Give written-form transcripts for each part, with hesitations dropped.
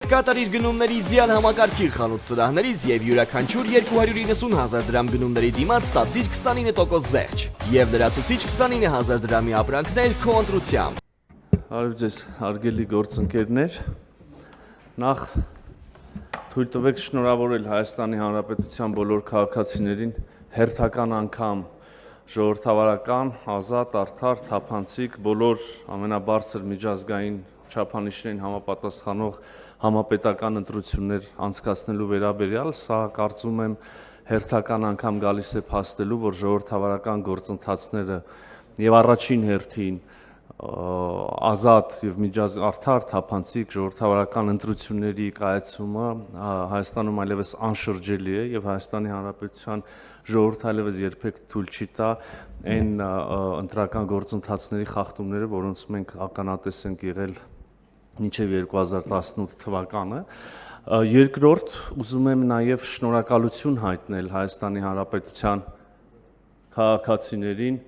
կատարիր գնումների իդեալ համակարգի խանութ սրահներից եւ յուրաքանչյուր 290,000 դրամ գնումների դիմաց ստացիր 29% զեղչ եւ լրացուցիչ 29,000 դրամի ապրանքներ քո ընտրությամբ։ Արև ձեզ հարգելի գործընկերներ, նախ թույլ տվեք շնորհավորել Հայաստանի Հանրապետության բոլոր քաղաքացիներին հերթական անգամ ժողովրդավարական, ազատ, արդար, թափանցիկ, բոլոր ամենաբարձր միջազգային չափանիշներին համապատասխանող համապետական ընտրություններ անցկացնելու վերաբերյալ, սա կարծում եմ հերթական անգամ գալիս է փաստելու, որ ժողովրդավարական գործընթացները եւ առաջին հերթին ազատ եւ արդար, թափանցիկ ժողովրդավարական ընտրությունների կայացումը Հայաստանում այլևս անշրջելի է եւ Հայաստանի Հանրապետության ժողովուրդը այլևս երբեք թույլ չի տա այն ընտրական գործընթացների խախտումները, որոնց մենք ականատես ենք եղել մինչև 2018 թվականը։ Երկրորդ, ուզում եմ նաև շնորհակալություն հայտնել Հայաստանի Հանրապետության քաղաքացիներին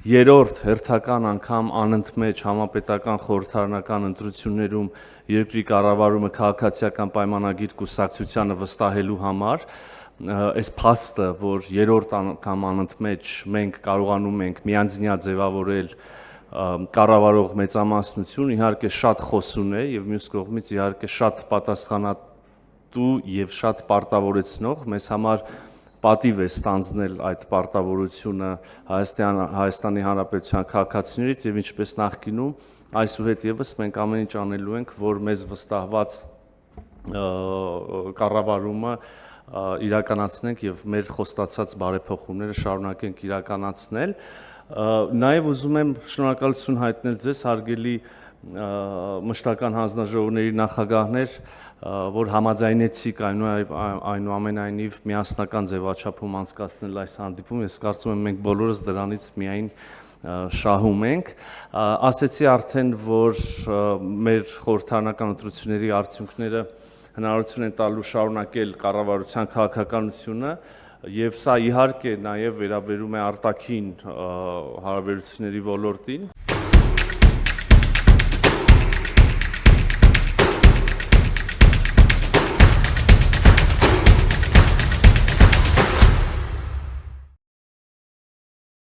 երրորդ հերթական անգամ անընդմեջ համապետական խորհրդարանական ընտրություններում երկրի կառավարումը քաղաքացիական պայմանագիր կուսակցությանը վստահելու համար, այս փաստը, որ երրորդ անգամ անընդմեջ մենք կարողանում ենք միանձնյա ձևավորել կառավարող մեծամասնություն, իհարկե շատ խոսուն է եւ մյուս կողմից իհարկե շատ պատասխանատու եւ շատ պարտավորեցնող, մեզ համար պատիվ է ստանձնել այդ պարտավորությունը Հայաստանի Հանրապետության քաղաքացիներից եւ ինչպես նախկինում, այսուհետ եւս մենք ամեն ինչ անելու ենք, որ մեզ վստահված կառավարումը իրականացնենք եւ մեր խոստացած բարեփոխումները շարունակենք իրականացնել։ Նաև ուզում եմ շնորհակալություն հայտնել ձեզ հարգելի մշտական հանձնաժողովների նախագահներ, որ համաձայնեցիք այնուամենայնիվ միասնական ձևաչափում անցկացնել այս հանդիպումը, ես կարծում եմ մենք բոլորս դրանից միայն շահում ենք։ Ասեցի արդեն, որ մեր խորհրդարանական ընտրությունների արդյունքները հնարավորություն են տալու շարունակել կառավարության քաղաքականությունը եւ սա իհարկե նաեւ վերաբերում է արտաքին հարաբերությունների ոլորտին,